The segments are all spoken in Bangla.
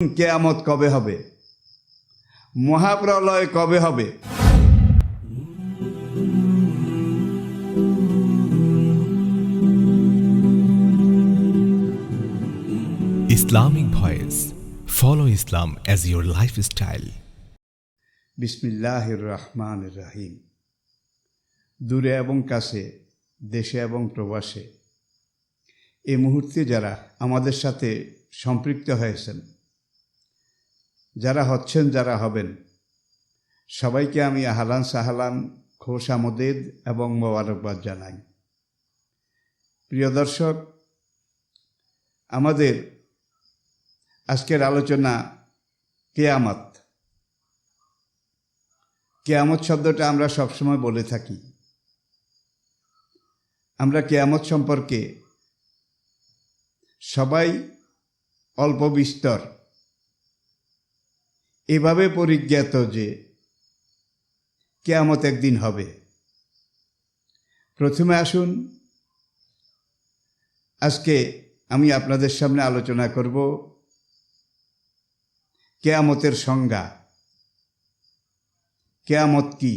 কিয়ামত কবে হবে, মহাপ্রলয় কবে হবে। Islamic Voice. Follow Islam as your lifestyle. বিসমিল্লাহির রহমানির রহিম। দূরে এবং কাছে, দেশে এবং প্রবাসে এই মুহূর্তে যারা আমাদের সাথে সম্পৃক্ত হয়েছেন, যারা হচ্ছেন, যারা হবেন, সবাইকে আমি আহলান সাহলান, খোশ আমদেদ এবং মোবারকবাদ জানাই। প্রিয় দর্শক, আমাদের আজকের আলোচনা কিয়ামত। কিয়ামত শব্দটা আমরা সবসময় বলে থাকি। আমরা কিয়ামত সম্পর্কে সবাই অল্প বিস্তর এভাবে পরিজ্ঞাত যে কিয়ামত একদিন হবে। প্রথমে আসুন, আজকে আমি আপনাদের সামনে আলোচনা করব কিয়ামতের সংজ্ঞা। কিয়ামত কি?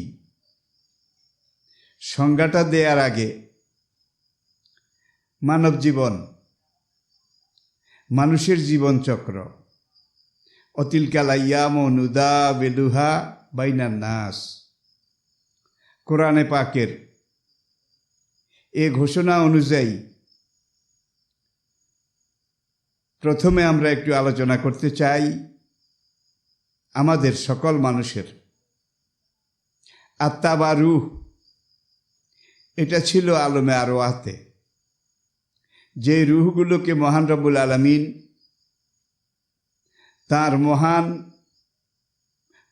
সংজ্ঞাটা দেওয়ার আগে মানব জীবন, মানুষের জীবনচক্র, অতিলকাল আইয়াম নুদাবিলুহা বাইনান নাস, কোরআনে পাকের এ ঘোষণা অনুযায়ী প্রথমে আমরা একটু আলোচনা করতে চাই আমাদের সকল মানুষের আত্মা বা রূহ। এটা ছিল আলমে আরওয়াতে, যে রূহগুলোকে মহান রব্বুল আলামিন তার মহান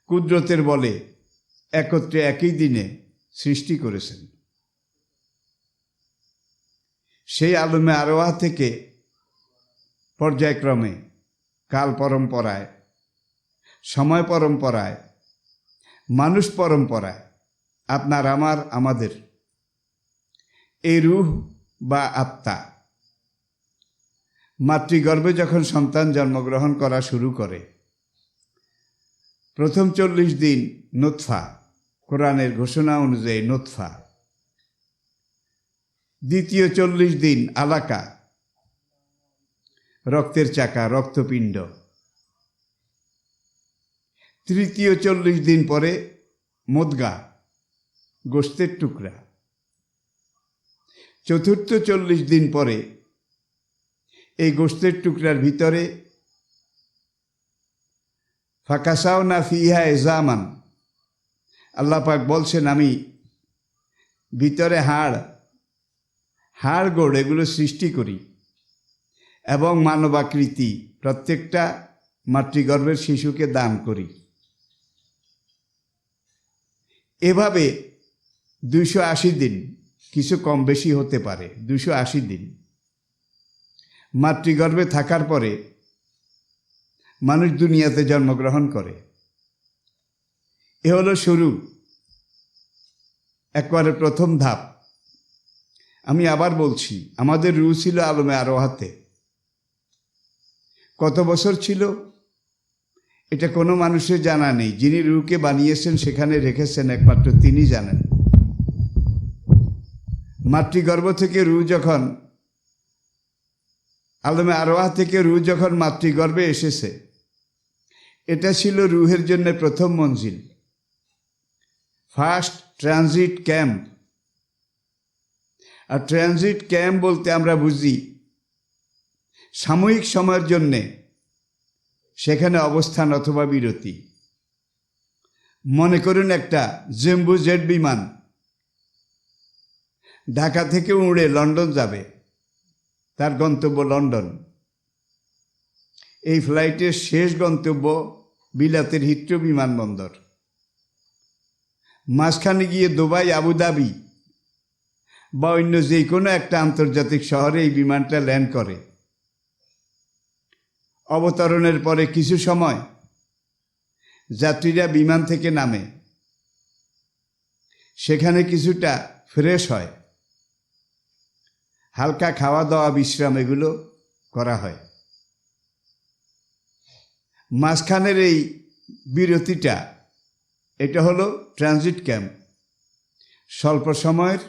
কুদরতের বলে একত্রে একই দিনে সৃষ্টি করেছেন। সেই আলমে আরওয়াহ থেকে পর্যায়ক্রমে কাল পরম্পরায়, সময় পরম্পরায়, মানুষ পরম্পরায়, আপনার আমার আমাদের এই রূহ বা আত্মা মাতৃগর্ভে যখন সন্তান জন্মগ্রহণ করা শুরু করে, প্রথম 40 দিন নুতফা, কোরআনের ঘোষণা অনুযায়ী নুতফা, দ্বিতীয় 40 দিন আলাকা, রক্তের চাকা, রক্তপিণ্ড, তৃতীয় 40 দিন পরে মুদগা, গোশতের টুকরা, চতুর্থ 40 দিন পরে এই গোশতের টুকরার ভিতরে ফাকাসাওনা ফিহা ইজামান, আল্লাহ পাক বলছেন আমি ভিতরে হাড় গোড় এগুলো সৃষ্টি করি এবং মানবাকৃতি প্রত্যেকটা মাতৃগর্ভের শিশুকে দান করি। এভাবে 280 দিন, কিছু কম বেশি হতে পারে, 280 দিন মাতৃগর্ভে থাকার পরে মানুষ দুনিয়াতে জন্মগ্রহণ করে। এ হলো শুরু, একবারে প্রথম ধাপ। আমি আবার বলছি, আমাদের রূহ ছিল আলমে আরওয়াতে। কত বছর ছিল এটা কোনো মানুষের জানা নেই। যিনি রূহকে বানিয়েছেন, সেখানে রেখেছেন, একমাত্র তিনি জানেন। মাতৃগর্ভ থেকে রূহ যখন, আলমে আরওয়াহ থেকে রূহ যখন মাতৃগর্ভে এসেছে, এটা ছিল রূহের জন্য প্রথম মঞ্জিল, ফার্স্ট ট্রানজিট ক্যাম্প। আর ট্রানজিট ক্যাম্প বলতে আমরা বুঝি সাময়িক সময়ের জন্যে সেখানে অবস্থান অথবা বিরতি। মনে করুন একটা জেম্বো জেট বিমান ঢাকা থেকে উড়ে লন্ডন যাবে, তার গন্তব্য লন্ডন। এই ফ্লাইটের শেষ গন্তব্য বিলাতের হিথ্রো বিমানবন্দর। মাঝখানে গিয়ে দুবাই, আবুধাবি বা অন্য যে কোনো একটা আন্তর্জাতিক শহরে এই বিমানটা ল্যান্ড করে। অবতরণের পরে কিছু সময় যাত্রীরা বিমান থেকে নামে, সেখানে কিছুটা ফ্রেশ হয়, হালকা খাওয়া দাওয়া, বিশ্রাম এগুলো করা হয়। মাঝখানের এই বিরতিটা, এটা হলো ট্রানজিট ক্যাম্প, স্বল্প সময়ের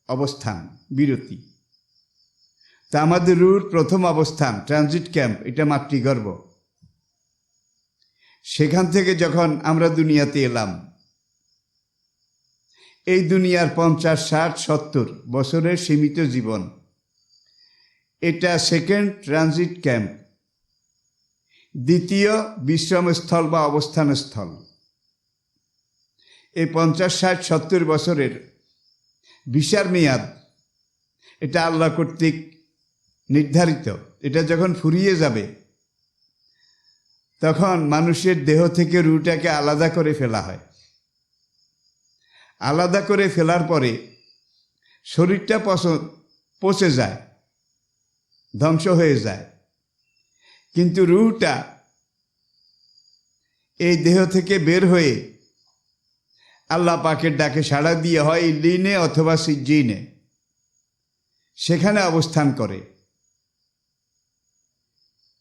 অবস্থান, বিরতি। তা আমাদের রুর প্রথম অবস্থান ট্রানজিট ক্যাম্প, এটা মাতৃগর্ভ। সেখান থেকে যখন আমরা দুনিয়াতে এলাম, এই দুনিয়ার 50, 60, 70 বছরের সীমিত জীবন, এটা সেকেন্ড ট্রানজিট ক্যাম্প, দ্বিতীয় বিশ্রামস্থল বা অবস্থানস্থল। এই 50, 60, 70 বছরের ভিসার মেয়াদ, এটা আল্লাহ কর্তৃক নির্ধারিত। এটা যখন ফুরিয়ে যাবে, তখন মানুষের দেহ থেকে রুটাকে আলাদা করে ফেলা হয়। আলাদা করে ফেলার পরে শরীরটা পচে যায়, ধ্বংস হয়ে যায়, কিন্তু রুহটা এই দেহ থেকে বের হয়ে আল্লাহ পাকের ডাকে সাড়া দিয়ে হয় ইল্লিনে অথবা সিজ্জিনে, সেখানে অবস্থান করে।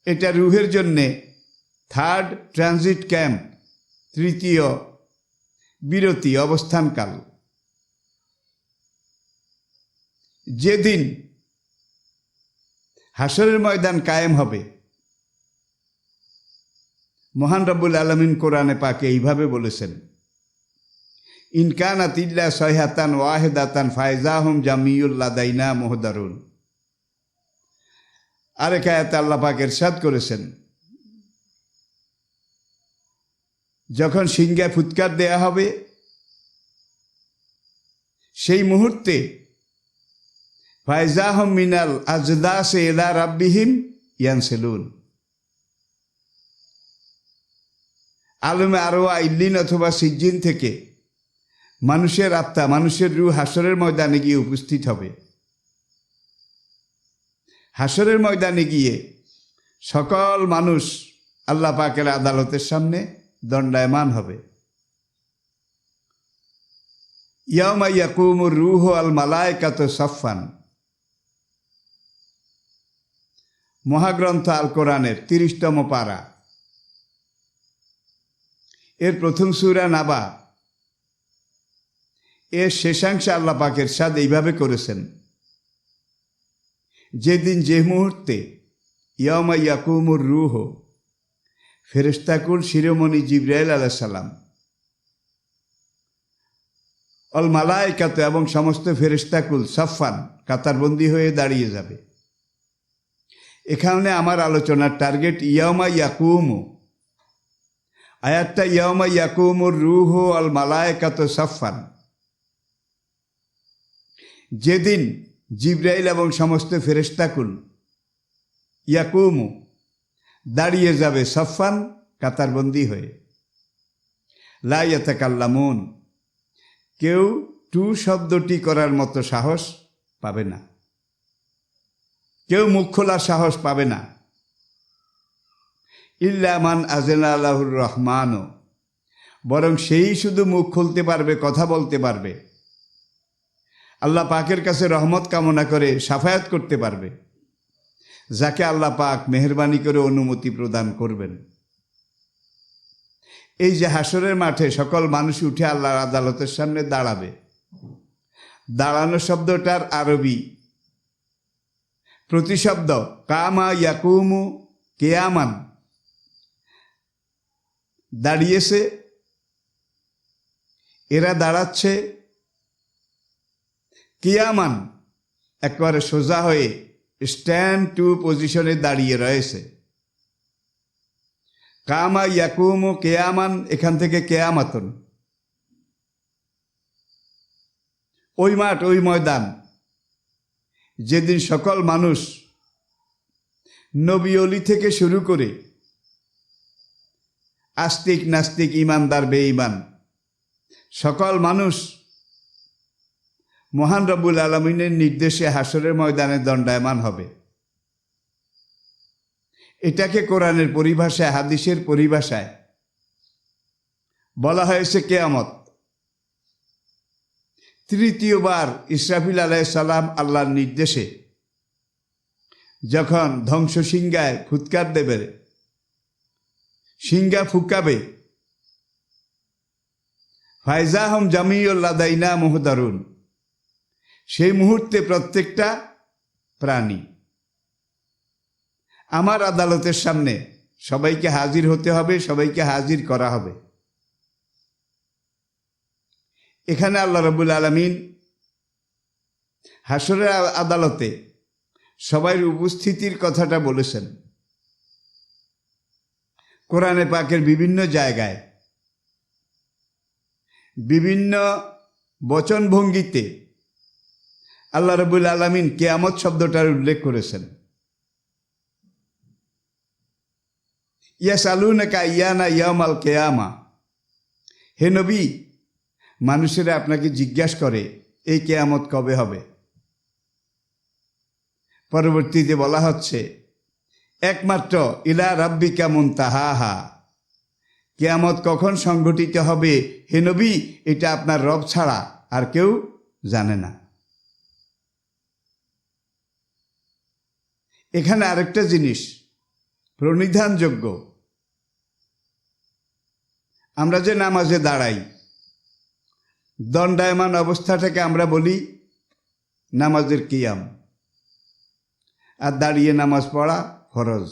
এটা রুহের জন্যে থার্ড ট্রানজিট ক্যাম্প, তৃতীয় বিরতি, অবস্থানকাল। যেদিন হাসরের ময়দান কায়েম হবে, মহান রব্বুল আলামিন কোরআনে পাকে এইভাবে বলেছেন, ইনকানাত ইল্লা সাইহাতান ওয়াহিদাতান ফাইজাহুম জামিউল লাদাইনা মুহদারুন। আরেক আয়াতে আল্লাহ পাক ইরশাদ করেছেন, যখন সিংহে ফুৎকার দেয়া হবে, সেই মুহূর্তে ফাইজাহুম মিনাল আজদাসে ইলা রাব্বিহিম ইয়ানসিলুন। আলমে আরওয়া, ইল্লিন অথবা সিজ্জিন থেকে মানুষের আত্মা, মানুষের রূহ হাসরের ময়দানে গিয়ে উপস্থিত হবে। হাসরের ময়দানে গিয়ে সকল মানুষ আল্লাহ পাকের আদালতের সামনে দণ্ডায়মান হবে। ইয়াউমা ইয়াকুমুর রূহু আল মালায়েকাতু সাফফান। মহাগ্রন্থ আল কোরআনের 30তম পারা, এর প্রথম সূরা নাবা, এর শেষাংশে আল্লাহ পাক ইরশাদ এইভাবে করেছেন, যেদিন, যে মুহূর্তে, ইয়াউমা ইয়াকুমুর রূহ, ফেরেশতাকুল শিরোমণি জিবরাইল আলাইহিস সালাম, অল মালায়েকাতু এবং সমস্ত ফেরেশতাকুল সাফফান, কাতারবন্দি হয়ে দাঁড়িয়ে যাবে। এখানে আমার আলোচনার টার্গেট ইয়াউমা ইয়াকুমু। আয়াতটা ইয়াউমা ইয়াকুমুর রূহ আল মালায়েকাতু সাফফান, যেদিন জিবরাইল এবং সমস্ত ফেরেশতাকুল ইয়াকুমু, দাঁড়িয়ে যাবে, সাফফান, কাতারবন্দি হয়ে। লা ইয়াতাকাল্লামুন, কেউ টু শব্দটি করার মতো সাহস পাবে না, কেউ মুখ খোলার সাহস পাবে না। ইল্লা মান আযনা লাহুর রহমানও, বরং সেই শুধু মুখ খুলতে পারবে, কথা বলতে পারবে, আল্লাহ পাকের কাছে রহমত কামনা করে সাফায়াত করতে পারবে, যাকে আল্লাহ পাক মেহেরবানি করে অনুমতি প্রদান করবেন। এই যে হাসরের মাঠে সকল মানুষ উঠে আল্লাহর আদালতের সামনে দাঁড়াবে, দাঁড়ানো শব্দটার আরবি প্রতিশব্দ কামা ইয়াকুমু কিয়ামান, দাঁড়িয়েছে, এরা দাঁড়াচ্ছে, কিয়ামান, একেবারে সোজা হয়ে স্ট্যান্ড টু পজিশনে দাঁড়িয়ে রয়েছে। কামা ইয়াকুমু কিয়ামান, এখান থেকে কেয়ামাতন। ওই মাঠ, ওই ময়দান, যেদিন সকল মানুষ, নবী অলি থেকে শুরু করে আস্তিক নাস্তিক, ইমানদার বেঈমান, সকল মানুষ মহান রব্বুল আলামিনের নির্দেশে হাসরের ময়দানে দণ্ডায়মান হবে। এটাকে কোরআনের পরিভাষায়, হাদিসের পরিভাষায় বলা হয়েছে কিয়ামত। তৃতীয়বার ইসরাফিল আলাইহিস সালাম আল্লাহর নির্দেশে যখন ধ্বংসশিঙ্গায় ফুৎকার দেবে, সিংহা ফুকাবে, ফায়জাহম জামিউল লাদাইনা মুহদারুন, সেই মুহূর্তে প্রত্যেকটা প্রাণী আমার আদালতের সামনে সবাইকে হাজির হতে হবে, সবাইকে হাজির করা হবে। এখানে আল্লাহ রাব্বুল আলামিন হাসরের আদালতে সবার উপস্থিতির কথাটা বলেছেন। কোরআনে পাকের বিভিন্ন জায়গায় বিভিন্ন বচনভঙ্গিতে আল্লাহ রাব্বুল আলামিন কিয়ামত শব্দটার উল্লেখ করেছেন। ইয়াসআলুনাকা আইয়ানা ইয়াউমাল কিয়ামা, হে নবী, মানুষেরা আপনাকে জিজ্ঞাসা করে এই কিয়ামত কবে হবে। পরবর্তীতে বলা হচ্ছে একমাত্র ইলা রাব্বিকা মুনতাহাহা, কিয়ামত কখন সংঘটিত হবে হে নবী, এটা আপনার রব ছাড়া আর কেউ জানে না। এখানে আরেকটা জিনিস প্রণিধানযোগ্য, আমরা যে নামাজে দাঁড়াই, দণ্ডায়মান অবস্থাটাকে আমরা বলি নামাজের কিয়াম, আর দাঁড়িয়ে নামাজ পড়া ফরজ।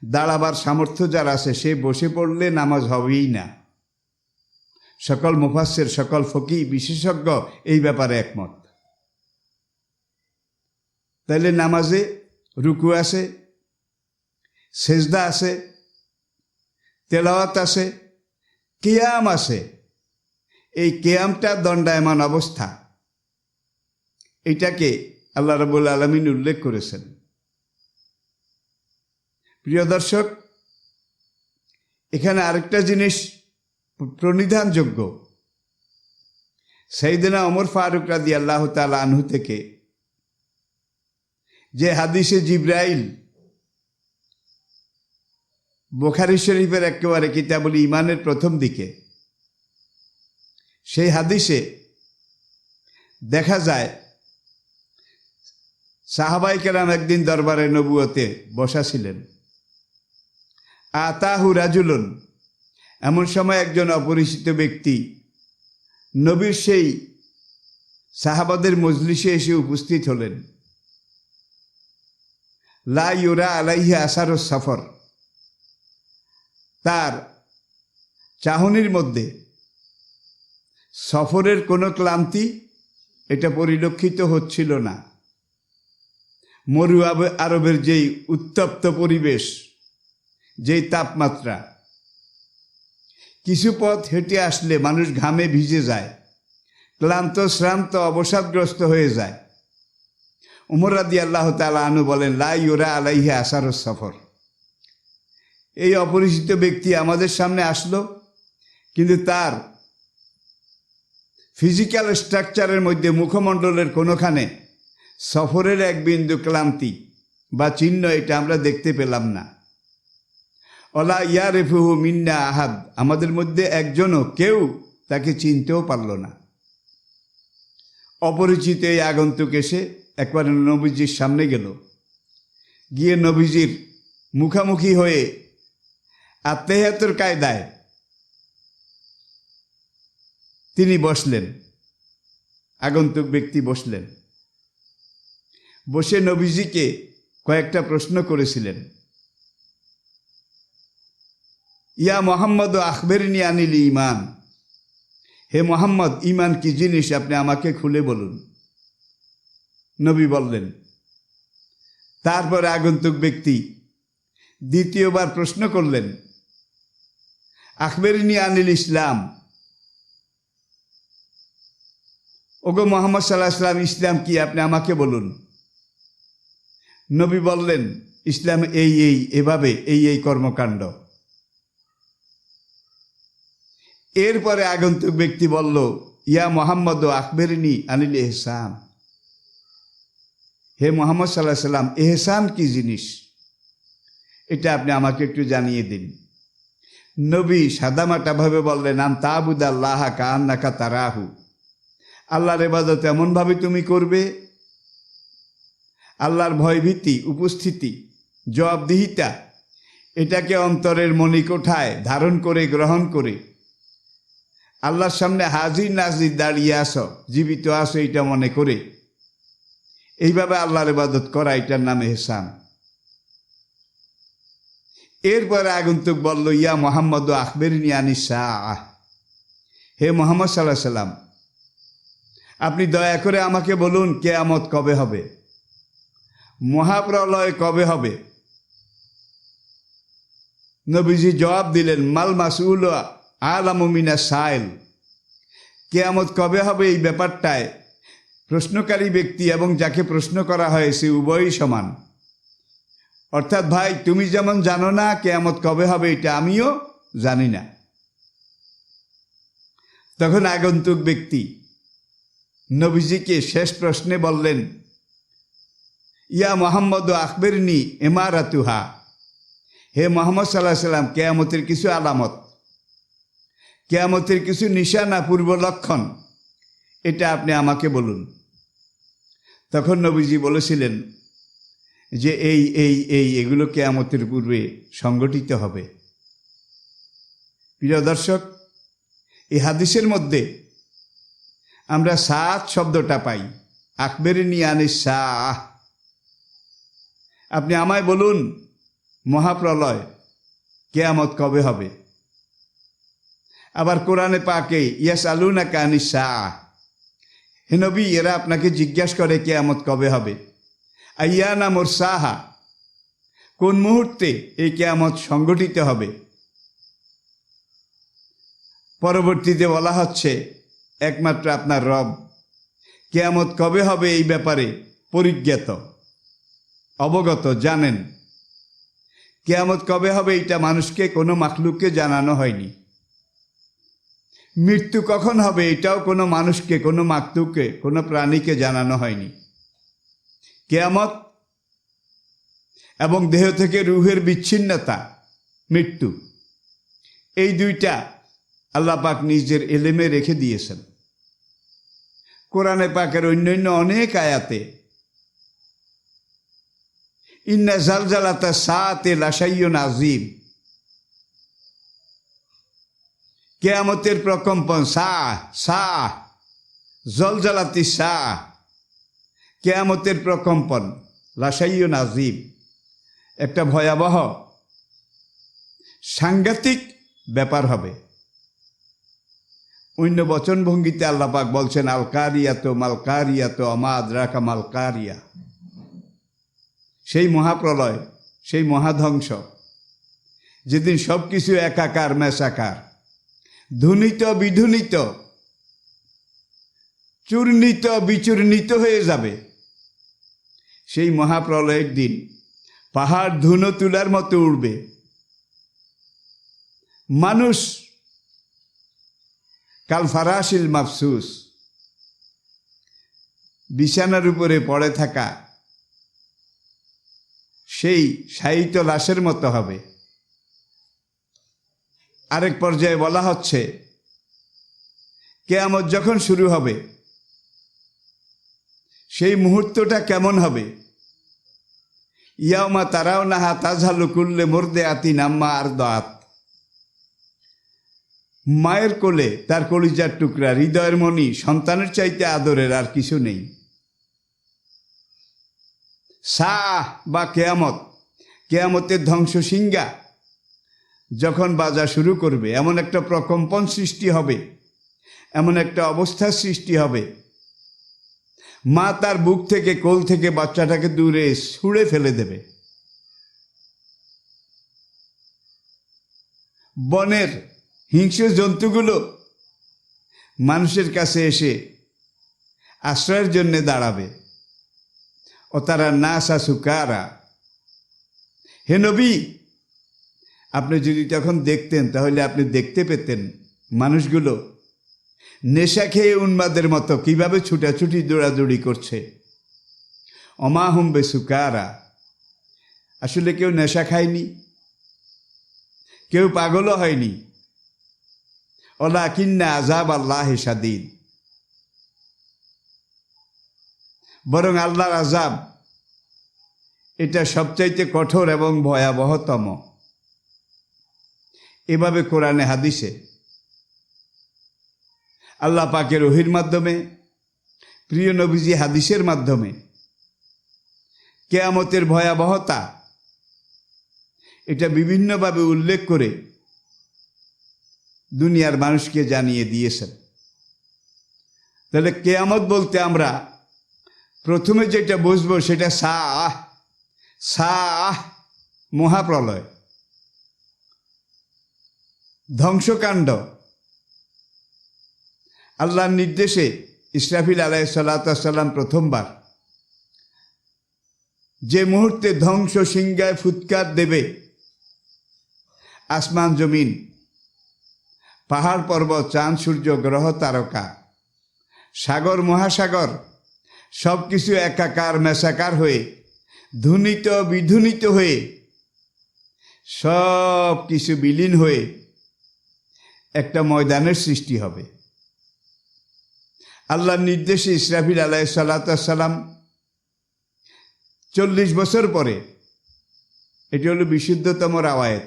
দাঁড়াবার সামর্থ্য যার আছে সে বসে পড়লে নামাজ হবেই না। সকল মুফাসসির, সকল ফকিহ বিশেষজ্ঞ এই ব্যাপারে একমত। তাইলে নামাজে রুকু আছে, সেজদা আছে, তেলাওয়াত আছে, কিয়াম আছে। এই কিয়ামটা দণ্ডায়মান অবস্থা, এটাকে আল্লাহ রাব্বুল আলামিন উল্লেখ করেছেন। প্রিয় দর্শক, এখানে আরেকটা জিনিস প্রণিধানযোগ্য। সাইয়েদনা ওমর ফারুক রাদিয়াল্লাহু তাআলা আনহু থেকে যে হাদিসে জিবরাইল, বুখারী শরীফের একেবারে কিতাবুল ঈমানের প্রথম দিকে, সেই হাদিসে দেখা যায় সাহাবায়ে কেরাম একদিন দরবারে নবুয়তে বসা ছিলেন। আতাহু রাজুলুন, এমন সময় একজন অপরিচিত ব্যক্তি নবীর সেই সাহাবাদের মজলিসে এসে উপস্থিত হলেন। লা ইউরা আলাইহি আসারুস সফর, তার চাহনির মধ্যে সফরের কোনো ক্লান্তি এটা পরিলক্ষিত হচ্ছিল না। মরু আরবের যেই উত্তপ্ত পরিবেশ, যেই তাপমাত্রা, কিছু পথ হেঁটে আসলে মানুষ ঘামে ভিজে যায়, ক্লান্ত শ্রান্ত অবসাদগ্রস্ত হয়ে যায়। ওমর রাদিয়াল্লাহু তাআলা আনহু বলেন, লা ইউরা আলাইহি আসারুস সফর, এই অপরিচিত ব্যক্তি আমাদের সামনে আসলো, কিন্তু তার ফিজিক্যাল স্ট্রাকচারের মধ্যে মুখমণ্ডলের কোনোখানে সফরের এক বিন্দু ক্লান্তি বা চিহ্ন এটা আমরা দেখতে পেলাম না। অলা ইয়ারিফুহু মিন্না আহাদ, আমাদের মধ্যে একজনও কেউ তাকে চিনতেও পারল না। অপরিচিত এই আগন্তুক এসে একবার নবীজির সামনে গেল, গিয়ে নবীজির মুখামুখি হয়ে আত্তাহিয়াতুর কায়দায় তিনি বসলেন। আগন্তুক ব্যক্তি বসলেন, বসে নবীজিকে কয়েকটা প্রশ্ন করেছিলেন। ইয়া মোহাম্মদ আখবেরনি আনিল ঈমান, হে মোহাম্মদ, ঈমান কি জিনিস আপনি আমাকে খুলে বলুন। নবী বললেন। তারপরে আগন্তুক ব্যক্তি দ্বিতীয়বার প্রশ্ন করলেন, আখবেরনি আনিল ইসলাম, ওগো মোহাম্মদ সাল্লাল্লাহু আলাইহি ওয়াসাল্লাম, ইসলাম কি আপনি আমাকে বলুন। নবী বললেন, ইসলাম এই এই এভাবে এই এই কর্মকাণ্ড। এরপরে আগন্তুক ব্যক্তি বলল, ইয়া মোহাম্মদ আখবেরনি আনিল ইহসান, হে মোহাম্মদ সাল্লাল্লাহু আলাইহি ওয়াসাল্লাম, ইহসান কি জিনিস এটা আপনি আমাকে একটু জানিয়ে দিন। নবী সাদামাটাভাবে বললেন, আন তা'বুদাল্লাহ কাআন্নাকা তারাহু, আল্লাহর ইবাদত এমনভাবে তুমি করবে, আল্লাহর ভয়ভীতি, উপস্থিতি, জবাবদিহিতা এটাকে অন্তরের মণিকোঠায় ধারণ করে গ্রহণ করে আল্লাহর সামনে হাজির নাজির দাঁড়িয়ে আসো, জীবিত আসো, এটা মনে করে এইভাবে আল্লাহর ইবাদত করা, এটার নাম ইহসান। এরপরে আগন্তুক বলল, ইয়া মোহাম্মদ আখবিরনি আনিস সাআহ, হে মোহাম্মদ সাল্লাল্লাহু আলাইহি সাল্লাম, আপনি দয়া করে আমাকে বলুন কিয়ামত কবে হবে, মহাপ্রলয় কবে হবে। নবীজি জবাব দিলেন, মাল মাসউল আলামু মিনাস সাইল, কিয়ামত কবে হবে এই ব্যাপারটায় প্রশ্নকারী ব্যক্তি এবং যাকে প্রশ্ন করা হয়েছে উভয়ই সমান। অর্থাৎ ভাই, তুমি যেমন জানো না কিয়ামত কবে হবে, এটা আমিও জানি না। তখন আগন্তুক ব্যক্তি নবীজিকে শেষ প্রশ্নে বললেন, ইয়া মোহাম্মদ আখবিরনি ইমারাতুহা, হে মোহাম্মদ সাল্লাল্লাহু আলাইহি সাল্লাম, কিয়ামতের কিছু আলামত, কিয়ামতের কিছু নিশানা, পূর্ব লক্ষণ, এটা আপনি আমাকে বলুন। তখন নবীজি বলেছিলেন যে এগুলো কিয়ামতের পূর্বে সংগঠিত হবে। প্রিয় দর্শক, এই হাদিসের মধ্যে আমরা সাত শব্দটা পাই, আখবিরনি আনিস সাআহ, আপনি আমায় বলুন মহাপ্রলয় কিয়ামত কবে হবে। আবার কোরআনে পাকে ইয়াসআলুনাকা আনিস সাআহ, হে নবী, এরা আপনাকে জিজ্ঞাসা করে কিয়ামত কবে হবে। আইয়ানা মুরসাহা, কোন মুহূর্তে এই কিয়ামত সংগঠিত হবে। পরবর্তীতে বলা হচ্ছে, একমাত্র আপনার রব কিয়ামত কবে হবে এই ব্যাপারে পরিজ্ঞাত, অবগত, জানেন। কিয়ামত কবে হবে এটা মানুষকে, কোনো মাখলুককে জানানো হয়নি। মৃত্যু কখন হবে এটাও কোনো মানুষকে, কোনো মাখলুককে, কোনো প্রাণীকে জানানো হয়নি। কিয়ামত এবং দেহ থেকে রূহের বিচ্ছিন্নতা, মৃত্যু, এই দুইটা আল্লাহ পাক নিজের এলেমে রেখে দিয়েছেন। কোরআনে পাকের অন্যান্য অনেক আয়াতে ইন্না জালজালাতা সাআতি লাশাইয়ুন আযীম, কিয়ামতের প্রকম্পন, সাআহ জলজালাতি সাআহ, কিয়ামতের প্রকম্পন, লাশাইয়ুন আযীম, একটা ভয়াবহ সাংঘাতিক ব্যাপার হবে। অন্য বচন ভঙ্গিতে আল্লাহ পাক বলছেন, আল কারিয়াত মাল কারিয়াত আমা আদরাকা মাল কারিয়া, সেই মহাপ্রলয়, সেই মহাধ্বংস, যেদিন সব কিছু একাকার মেশাকার, ধুনিত বিধুনিত, চূর্ণিত বিচূর্ণিত হয়ে যাবে। সেই মহাপ্রলয়ের দিন পাহাড় ধুনো তুলার মতো উড়বে। মানুষ কাল ফারাশিল মাফসুস, বিছানার উপরে পড়ে থাকা সেই শায়িত লাশের মতো হবে। আরেক পর্যায়ে বলা হচ্ছে, কিয়ামত যখন শুরু হবে সেই মুহূর্তটা কেমন হবে। ইয়াউমা তারাউনাহা তাযহালু কুল্লু মুরদিআতিন আম্মা আরদাত, মায়ের কোলে তার কলিজার টুকরা, হৃদয়ের মণি, সন্তানের চাইতে আদরের আর কিছু নেই। সাআহ বা কিয়ামত, কিয়ামতের ধ্বংসশিঙ্গা যখন বাজা শুরু করবে, এমন একটা প্রকম্পন সৃষ্টি হবে, এমন একটা অবস্থার সৃষ্টি হবে, মা তার বুক থেকে, কোল থেকে বাচ্চাটাকে দূরে ছুঁড়ে ফেলে দেবে। বনের হিংস্র জন্তুগুলো মানুষের কাছে এসে আশ্রয়ের জন্য দাঁড়াবে। ও তারা নাসা সুকারা, হে নবী, আপনি যদি তখন দেখতেন তাহলে আপনি দেখতে পেতেন মানুষগুলো নেশা খেয়ে উন্মাদের মতো কিভাবে ছুটাছুটি দৌড়াদৌড়ি করছে। অমাহুম বে সুকারা, আসলে কেউ নেশা খায়নি, কেউ পাগলও হয়নি। ওয়ালাকিন্না আযাব আল্লাহি শাদীদ, বরং আল্লাহর আযাব এটা সবচাইতে কঠোর এবং ভয়াবহতম। এভাবে কোরআনে হাদিসে আল্লাহ পাকের ওহির মাধ্যমে, প্রিয় নবীজি হাদিসের মাধ্যমে কিয়ামতের ভয়াবহতা এটা বিভিন্নভাবে উল্লেখ করে দুনিয়ার মানুষকে জানিয়ে দিয়েছেন। তাহলে কিয়ামত বলতে আমরা প্রথমে যেটা বুঝবো সেটা সাআহ, মহাপ্রলয়, ধ্বংসকাণ্ড। আল্লাহর নির্দেশে ইসরাফিল আলাইহিস সালাম প্রথমবার যে মুহূর্তে ধ্বংস সিংহায় ফুৎকার দেবে, আসমান জমিন, পাহাড় পর্বত, চাঁদ সূর্য, গ্রহ তারকা, সাগর মহাসাগর সব কিছু একাকার মেশাকার হয়ে ধুনিত বিধুনিত হয়ে সব কিছু বিলীন হয়ে একটা ময়দানের সৃষ্টি হবে। আল্লাহর নির্দেশে ইসরাফিল আলাইহিস সালাম 40 বছর পরে, এটি হলো বিশুদ্ধতম রাওয়ায়েত,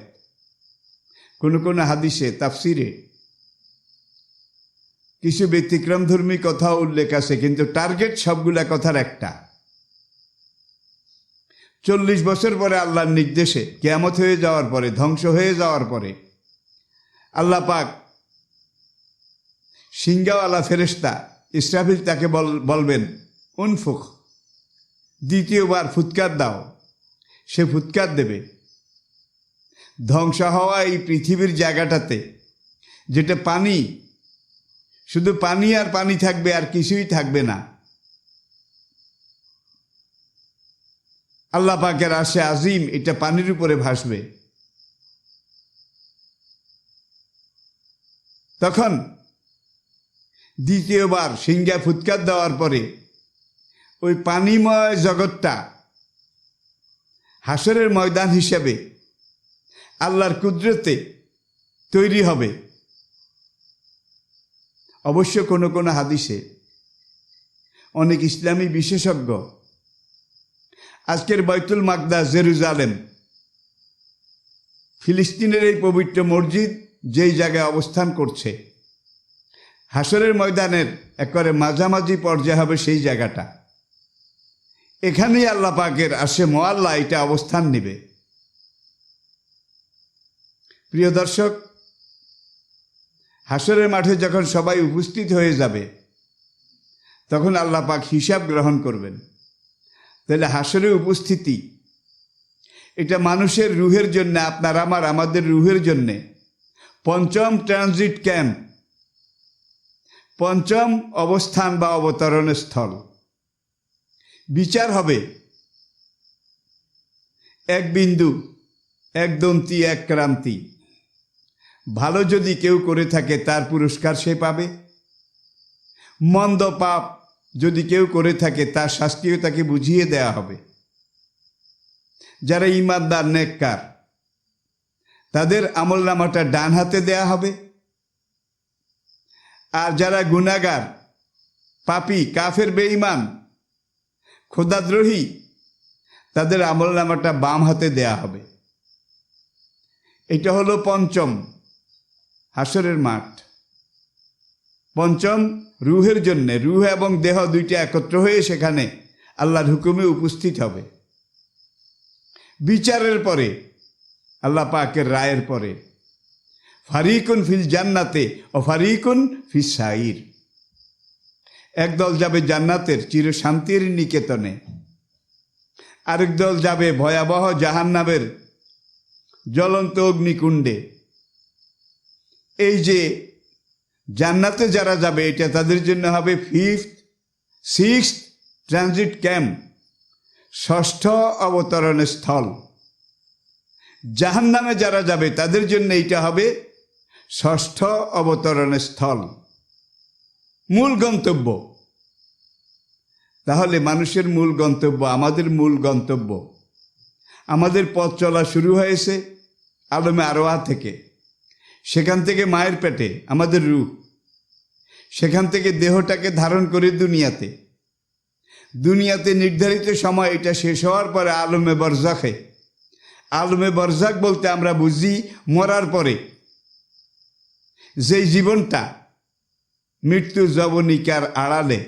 কোনো কোনো হাদিসে তাফসিরে কিছু ব্যতিক্রমধর্মী কথা উল্লেখ আছে, কিন্তু টার্গেট সবগুলা কথার একটা। 40 বছর পরে আল্লাহর নির্দেশে কিয়ামত হয়ে যাওয়ার পরে, ধ্বংস হয়ে যাওয়ার পরে আল্লাহ পাক সিংহাওয়ালা ফেরেশতা ইসরাফিল তাকে বলবেন উনফুখ, দ্বিতীয়বার ফুৎকার দাও। সে ফুৎকার দেবে। ধ্বংস হওয়া এই পৃথিবীর জায়গাটাতে যেটা পানি, শুধু পানি আর পানি থাকবে, আর কিছুই থাকবে না। আল্লাহ পাকের আরশে আজিম এটা পানির উপরে ভাসবে। তখন দ্বিতীয়বার সিংহা ফুৎকার দেওয়ার পরে ওই পানিময় জগৎটা হাসরের ময়দান হিসেবে আল্লাহর কুদরতে তৈরি হবে। অবশ্য কোনো কোনো হাদিসে অনেক ইসলামী বিশেষজ্ঞ আজকের বাইতুল মাকদাস, জেরুজালেম, ফিলিস্তিনের এই পবিত্র মসজিদ যেই জায়গায় অবস্থান করছে, হাসরের ময়দানের একেবারে মাঝামাঝি পর্যায়ে হবে সেই জায়গাটা। এখানেই আল্লাহ পাকের আরশে মুআল্লা এটা অবস্থান নেবে। প্রিয় দর্শক, হাসরের মাঠে যখন সবাই উপস্থিত হয়ে যাবে তখন আল্লাহ পাক হিসাব গ্রহণ করবেন। তাহলে হাসরের উপস্থিতি এটা মানুষের রুহের জন্য, আপনার আমাদের রুহের জন্যে পঞ্চম ট্রানজিট ক্যাম্প, পঞ্চম অবস্থান বা অবতরণের স্থল। বিচার হবে এক বিন্দু, এক দন্তি, এক ক্রান্তি। ভালো যদি কেউ করে থাকে তার পুরস্কার সে পাবে, মন্দ পাপ যদি কেউ করে থাকে তার শাস্তিও তাকে বুঝিয়ে দেয়া হবে। যারা ঈমানদার নেককার তাদের আমলনামাটা ডান হাতে দেয়া হবে, আর যারা গুনাহগার, পাপী, কাফের, বেঈমান, খোদাদ্রোহী তাদের আমলনামাটা বাম হাতে দেয়া হবে। এটা হলো পঞ্চম হাসরের মাঠ। পঞ্চম রুহের জন্যে, রুহ এবং দেহ দুইটা একত্র হয়ে সেখানে আল্লাহর হুকুমে উপস্থিত হবে। বিচারের পরে, আল্লাহ পাকের রায়ের পরে, ফারিকুন ফিল জান্নাতে ও ফারিকুন ফিস সাইর, একদল যাবে জান্নাতের চিরশান্তির নিকেতনে, আরেক দল যাবে ভয়াবহ জাহান্নামের জ্বলন্ত অগ্নিকুণ্ডে। এই যে জান্নাতে যারা যাবে এটা তাদের জন্য হবে 6th ট্রানজিট ক্যাম্প, ষষ্ঠ অবতরণের স্থল। জাহান্নামে যারা যাবে তাদের জন্য এইটা হবে ষষ্ঠ অবতরণের স্থল, মূল গন্তব্য। তাহলে মানুষের মূল গন্তব্য, আমাদের মূল গন্তব্য, আমাদের পথ চলা শুরু হয়েছে আলমে আরওয়াহ থেকে। সেখান থেকে মায়ের পেটে আমাদের রূহ, সেখান থেকে দেহটাকে ধারণ করে দুনিয়াতে নির্ধারিত সময় এটা শেষ হওয়ার পরে আলমে বরজাখে। আলমে বরজাখ বলতে আমরা বুঝি মরার পরে যেই জীবনটা মৃত্যু যবনিকার আড়ালে,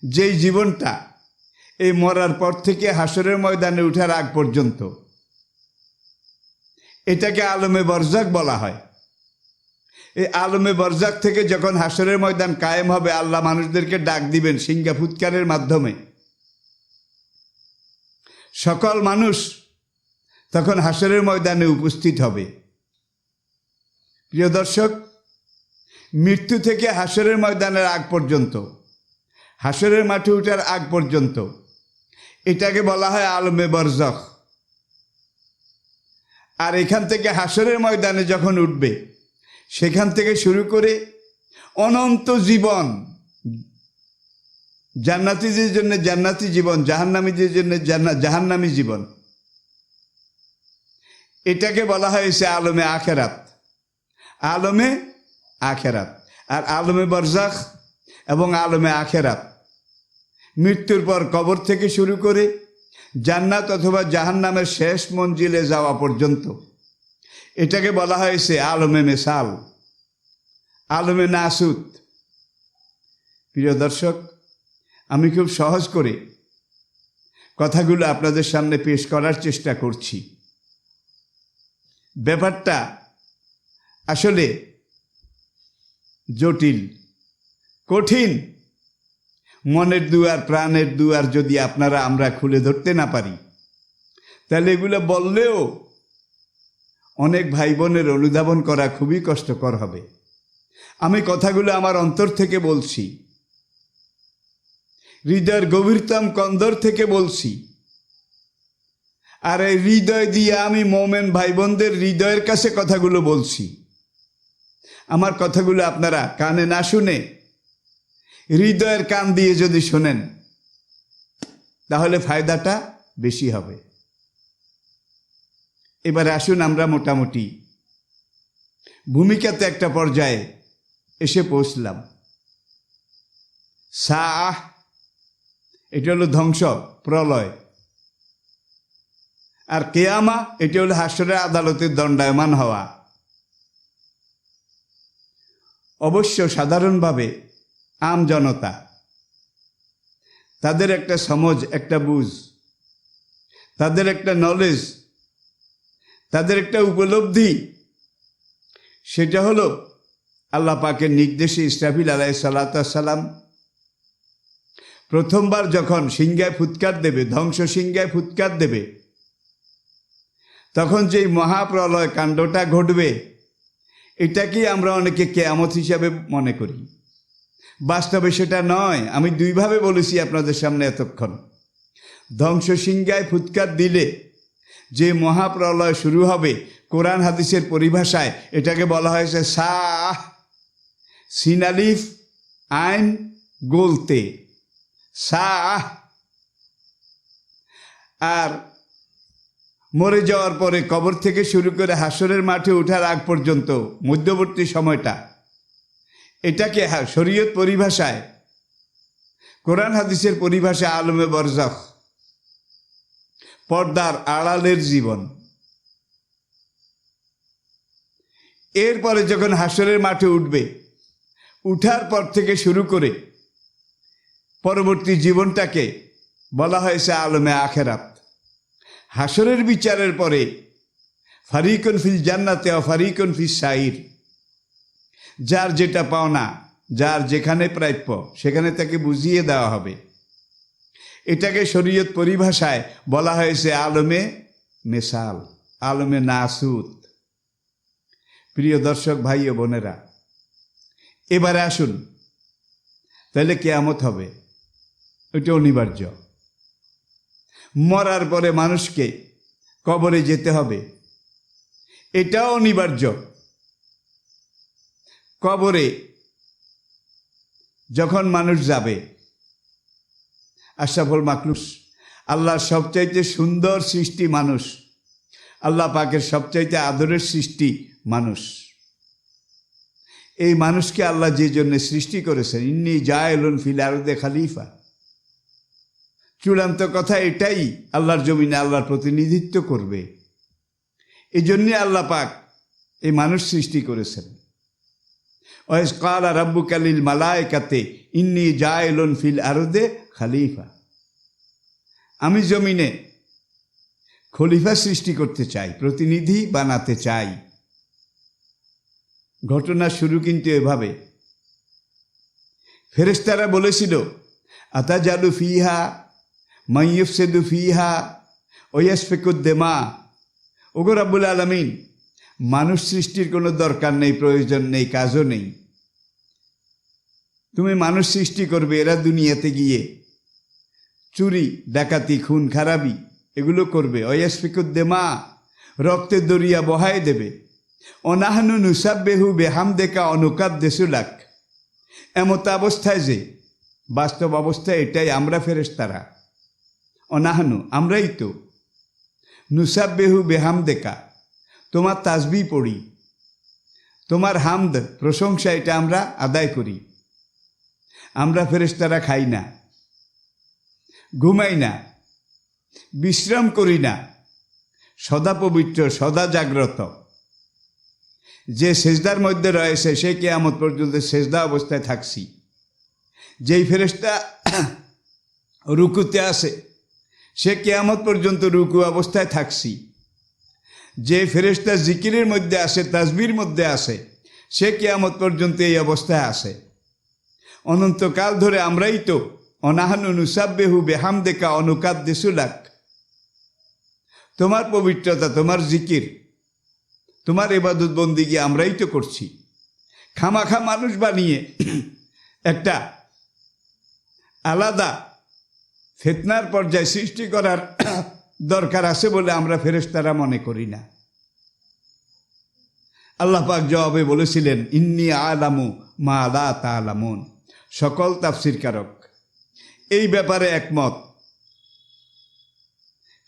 যেই জীবনটা এই মরার পর থেকে হাসরের ময়দানে ওঠার আগ পর্যন্ত, এটাকে আলমে বরজাক বলা হয়। এই আলমে বরজাক থেকে যখন হাসরের ময়দান কায়েম হবে, আল্লাহ মানুষদেরকে ডাক দিবেন সিংহা ফুৎকারের মাধ্যমে। সকল মানুষ তখন হাসরের ময়দানে উপস্থিত হবে। প্রিয় দর্শক, মৃত্যু থেকে হাসরের ময়দানের আগ পর্যন্ত, হাসরের মাঠে ওঠার আগ পর্যন্ত, এটাকে বলা হয় আলমে বরজাখ। আর এখান থেকে হাসরের ময়দানে যখন উঠবে, সেখান থেকে শুরু করে অনন্ত জীবন, জান্নাতীদের জন্য জান্নাতি জীবন, জাহান্নামীদের জন্য জাহান্নামী জীবন, এটাকে বলা হয়েছে আলমে আখেরাত। আলমে আখেরাত আর আলমে বরজাখ এবং আলমে আখেরাত, মৃত্যুর পর কবর থেকে শুরু করে জান্নাত অথবা জাহান্নামের শেষ মঞ্জিলে যাওয়া পর্যন্ত, এটাকে বলা হয়েছে আলমে মেসাল, আলমে নাসুত। প্রিয় দর্শক, আমি খুব সহজ করে কথাগুলো আপনাদের সামনে পেশ করার চেষ্টা করছি। ব্যাপারটা আসলে জটিল, কঠিন। মনের দুয়ার, প্রাণের দুয়ার যদি আমরা খুলে ধরতে না পারি, তাহলে এগুলো বললেও অনেক ভাই বোনের অনুধাবন করা খুবই কষ্টকর হবে। আমি কথাগুলো আমার অন্তর থেকে বলছি, হৃদয়ের গভীরতম কন্দর থেকে বলছি। আর এই হৃদয় দিয়ে আমি মোমেন ভাই বোনদের হৃদয়ের কাছে কথাগুলো বলছি। আমার কথাগুলো আপনারা কানে না শুনে হৃদয়ের কান দিয়ে যদি শোনেন, তাহলে ফায়দাটা বেশি হবে। এবারে আসুন, আমরা মোটামুটি ভূমিকাতে একটা পর্যায়ে এসে পৌঁছলাম। সাআহ, এটা হলো ধ্বংস, প্রলয়। আর কিয়ামা, এটা হলো হাসরের আদালতের দণ্ডায়মান হওয়া। অবশ্য সাধারণভাবে আম জনতা, তাদের একটা সমঝ, একটা বুঝ, তাদের একটা নলেজ, তাদের একটা উপলব্ধি, সেটা হলো আল্লাহ পাকের নির্দেশে ইসরাফিল আলাইহিসসালাম প্রথমবার যখন সিংহায় ফুৎকার দেবে, ধ্বংস সিংহায় ফুৎকার দেবে, তখন যেই মহাপ্রলয় কাণ্ডটা ঘটবে, এটাকেই আমরা অনেকে কিয়ামত হিসাবে মনে করি। বাস্তবে সেটা নয়। আমি দুইভাবে বলেছি আপনাদের সামনে এতক্ষণ। ধ্বংস সিংহায় ফুৎকার দিলে যে মহাপ্রলয় শুরু হবে, কোরআন হাদিসের পরিভাষায় এটাকে বলা হয়েছে সাহ, সিনালিফ আইন গোলতে, সাহ। আর মরে যাওয়ার পরে কবর থেকে শুরু করে হাসরের মাঠে ওঠার আগ পর্যন্ত মধ্যবর্তী সময়টা, এটাকে শরীয়ত পরিভাষায়, কোরআন হাদিসের পরিভাষায় আলমে বরজাখ, পর্দার আড়ালের জীবন। এরপরে যখন হাসরের মাঠে উঠবে, উঠার পর থেকে শুরু করে পরবর্তী জীবনটাকে বলা হয়েছে আলমে আখেরাত। হাসরের বিচারের পরে ফারিকুন ফিল জান্নাতে ও ফারিকুন ফিস সাইর, যার যেটা পাওনা, যার যেখানে প্রাপ্য, সেখানে তাকে বুঝিয়ে দেওয়া হবে। এটাকে শরীয়ত পরিভাষায় বলা হয়েছে আলমে মেসাল, আলমে নাসুত। প্রিয় দর্শক ভাই ও বোনেরা, এবারে আসুন, তাহলে কিয়ামত হবে, এটা অনিবার্য। মরার পরে মানুষকে কবরে যেতে হবে, এটাও অনিবার্য। কবরে যখন মানুষ যাবে, আশরাফুল মাখলুক, আল্লাহর সবচাইতে সুন্দর সৃষ্টি মানুষ, আল্লাহ পাকের সবচাইতে আদরের সৃষ্টি মানুষ। এই মানুষকে আল্লাহ যে জন্য সৃষ্টি করেছেন, ইন্নী জায়েলুন ফিল আরদে খালিফা, চূড়ান্ত কথা এটাই, আল্লাহর জমিনে আল্লাহর প্রতিনিধিত্ব করবে। এই জন্যে আল্লাহ পাক এই মানুষ সৃষ্টি করেছেন। ওয়াইজ ক্বালা রাব্বুকা লিল মালায়েকাতি ইন্নী জাইলুন ফিল আরদে খলিফা। আমি জমিনে খলিফা সৃষ্টি করতে চাই, প্রতিনিধি বানাতে চাই। ঘটনা শুরু কিন্তু এভাবে। ফেরেশতারা বলেছিল, আতাজালু ফিহা মান ইউফসিদু ফিহা ওয়া ইয়াসফিকুদ দিমা। ওগো রব্বুল আলামিন, মানুষ সৃষ্টির কোনো দরকার নেই, প্রয়োজন নেই, কাজও নেই। তুমি মানুষ সৃষ্টি করবে, এরা দুনিয়াতে গিয়ে চুরি, ডাকাতি, খুন খারাপি এগুলো করবে। ওয়াসফিকুদ দিমা, রক্তের দরিয়া বহায় দেবে। অনাহনু নুসাব্বিহু বিহামদিকা ওয়া নুকাদ্দিসু লাক। এমত অবস্থায় যে, বাস্তব অবস্থায় এটাই, আমরা ফেরেশতারা, অনাহনু আমরাই তো, নুসাব্বিহু বিহামদিকা তোমার তাসবিহ পড়ি, তোমার হামদ প্রশংসা এটা আমরা আদায় করি। আমরা ফেরেশতারা খাই না, ঘুমাই না, বিশ্রাম করি না, সদা পবিত্র, সদা জাগ্রত। যে সেজদার মধ্যে রয়েছে সে কিয়ামত পর্যন্ত সেজদা অবস্থায় থাকছি। যেই ফেরেশতা রুকুতে আসে সে কিয়ামত পর্যন্ত রুকু অবস্থায় থাকছি। যে ফেরেশতা জিকিরের মধ্যে আসে, তাসবির মধ্যে আসে, সে কিয়ামত পর্যন্ত এই অবস্থায় আসে। অনন্তকাল ধরে আমরাই তো অনাহনু নুসাব্বিহু বিহামদিকা ওয়া নুকাদ্দিসু লাক। তোমার পবিত্রতা, তোমার জিকির, তোমার ইবাদত বন্দিগি আমরাই তো করছি। খামাখা মানুষ বানিয়ে একটা আলাদা ফিতনার পর্যায় সৃষ্টি করার দরকার আছে বলে আমরা ফেরেশতারা মনে করি না। আল্লাহ পাক জবাবে বলেছিলেন, ইন্নী আলামু মা লা তা'লামুন। সকল তাফসীরকারক এই ব্যাপারে একমত।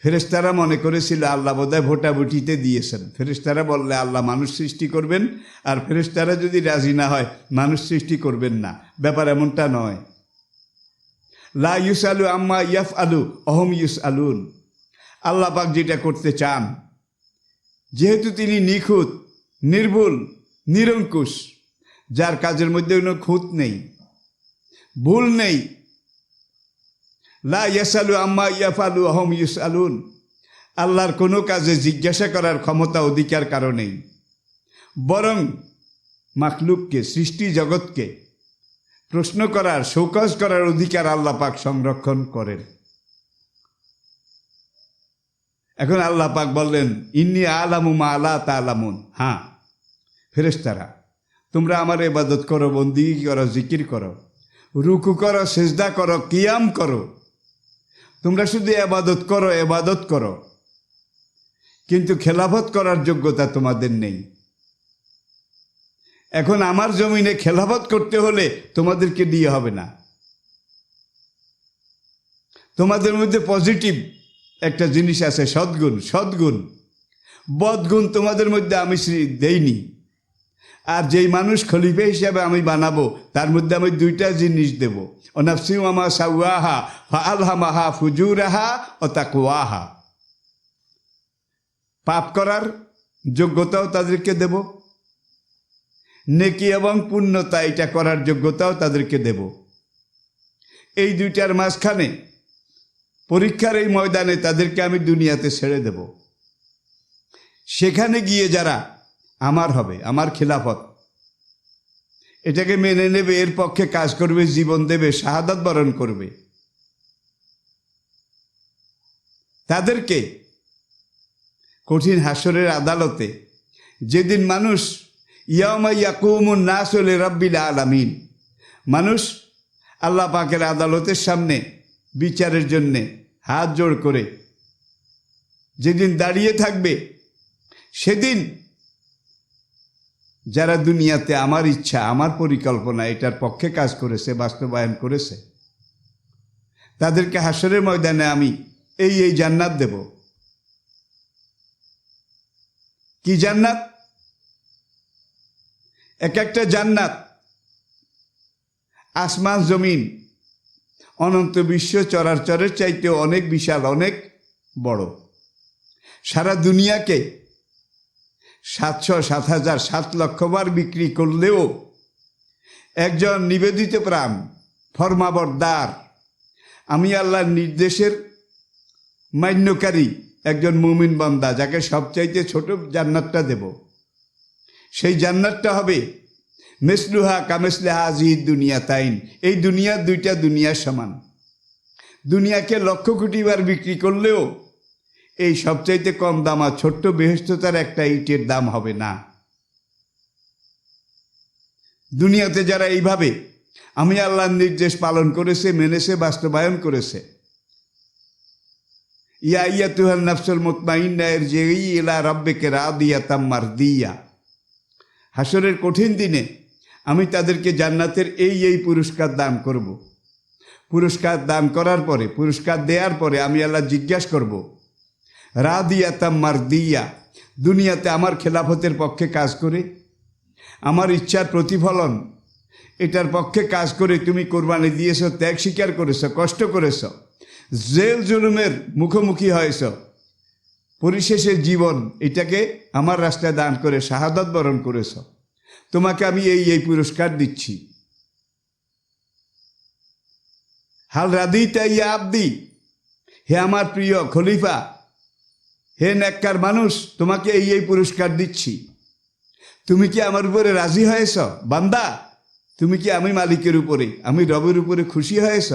ফেরেশতারা মনে করেছিল আল্লাহ বোধহয় ভোটাভুটিতে দিয়েছেন। ফেরেশতারা বললে আল্লাহ মানুষ সৃষ্টি করবেন, আর ফেরেশতারা যদি রাজি না হয় মানুষ সৃষ্টি করবেন না। ব্যাপার এমনটা নয়। লা ইউসআলু আম্মা ইয়াফআলু ওয়া হুম ইউসআলুন। আল্লাহ পাক যেটা করতে চান, যেহেতু তিনি নিখুঁত, নির্ভুল, নিরঙ্কুশ, যার কাজের মধ্যে কোনো খুঁত নেই, ভুল নেই। লা ইয়াসালু আম্মা ইয়াফআলু ওয়া হুম ইউসআলুন। আল্লাহর কোনো কাজে জিজ্ঞাসা করার ক্ষমতা, অধিকার কারো নেই। বরং মাখলুককে, সৃষ্টি জগৎকে প্রশ্ন করার, শোকজ করার অধিকার আল্লাহ পাক সংরক্ষণ করেন। এখন আল্লাহ পাক বললেন, ইন্নী আলামু মা লা তা'লামুন। হ্যাঁ ফেরেশতারা, তোমরা আমার ইবাদত করো, বন্দেগী করো, জিকির করো, রুকু করো, সিজদা করো, কিয়াম করো। তোমরা শুধু ইবাদত করো, ইবাদত করো, কিন্তু খেলাফত করার যোগ্যতা তোমাদের নেই। এখন আমার জমিনে খেলাফত করতে হলে তোমাদেরকে দিয়ে হবে না। তোমাদের মধ্যে পজিটিভ একটা জিনিস আছে, সদ্গুণ, সদ্গুণ। বদগুণ তোমাদের মধ্যে আমি দেইনি। আর যেই মানুষ খলিফা হিসাবে আমি বানাবো তার মধ্যে আমি দুইটা জিনিস দেব, অনাফসি ওয়া মা সাওয়াহা ফাআলহামাহা ফুজুরাহা ওয়া তাকওয়াহা। পাপ করার যোগ্যতাও তাদেরকে দেব, নেকি এবং পুণ্যতা এটা করার যোগ্যতাও তাদেরকে দেব। এই দুইটার মাঝখানে পরীক্ষার এই ময়দানে তাদেরকে আমি দুনিয়াতে ছেড়ে দেব। সেখানে গিয়ে যারা আমার হবে, আমার খিলাফত, এটাকে মেনে নেবে, এর পক্ষে কাজ করবে, জীবন দেবে, শাহাদাত বরণ করবে, তাদেরকে কঠিন হাসরের আদালতে, যেদিন মানুষ ইয়াউমা ইয়াকুমুন নাসু লিরাব্বিল আলামিন, মানুষ আল্লাহ পাকের আদালতের সামনে বিচারের জন্যে হাত জোড় করে যেদিন দাঁড়িয়ে থাকবে, সেদিন যারা দুনিয়াতে আমার ইচ্ছা, আমার পরিকল্পনা এটার পক্ষে কাজ করেছে, বাস্তবায়ন করেছে, তাদেরকে হাসরের ময়দানে আমি এই জান্নাত দেব। কি জান্নাত? এক একটা জান্নাত আসমান জমিন অনন্ত বিশ্ব চরাচরের চাইতে অনেক বিশাল, অনেক বড়। সারা দুনিয়াকে 700, 7,000, 7 লক্ষ বার বিক্রি করলেও একজন নিবেদিত প্রাণ, ফরমাবরদার, আমি আল্লাহর নির্দেশের মান্যকারী একজন মুমিন বান্দা, যাকে সবচাইতে ছোট জান্নাতটা দেব। সেই জান্নাতটা হবে মেসলুহা কামেসলেহা আজিদ দুনিয়া তাইন, এই দুনিয়ার দুইটা দুনিয়ার সমান। দুনিয়াকে লক্ষ কোটি বার বিক্রি করলেও এই সবচাইতে কম দামা ছোট্ট বেহেশতার একটা ইটের দাম হবে না। দুনিয়াতে যারা এইভাবে আমি আল্লাহর নির্দেশ পালন করেছে, মেনেছে, বাস্তবায়ন করেছে, ইয়া আইয়াতুহান নাফসুল মুতমাইন্না ইরজিই ইলা রাব্বিকা রাদিয়াতাম মারদিয়া, হাসরের কঠিন দিনে আমি তাদেরকে জান্নাতের এই পুরস্কার দান করব। পুরস্কার দান করার পরে, পুরস্কার দেওয়ার পরে আমি আল্লাহ জিজ্ঞাসা করব, রাদিয়াতাম মারদিয়া, দুনিয়াতে আমার খেলাফতের পক্ষে কাজ করে, আমার ইচ্ছার প্রতিফলন এটার পক্ষে কাজ করে তুমি কোরবানি দিয়েছ, ত্যাগ স্বীকার করেছ, কষ্ট করেছ, জেল জুলুমের মুখোমুখি হয়েছ, পরিশেষে জীবন এটাকে আমার রাস্তায় দান করে শাহাদাত বরণ করেছ, তোমাকে আমি এই পুরস্কার দিচ্ছি। হাল রাদিতা ইয়া আবদি, হে আমার প্রিয় খলিফা, হে নেককার মানুষ, তোমাকে এই পুরস্কার দিচ্ছি। তুমি কি আমার উপরে রাজি হয়েছ? বান্দা, তুমি কি আমি মালিকের উপরে, আমি রবের উপরে খুশি হয়েছ?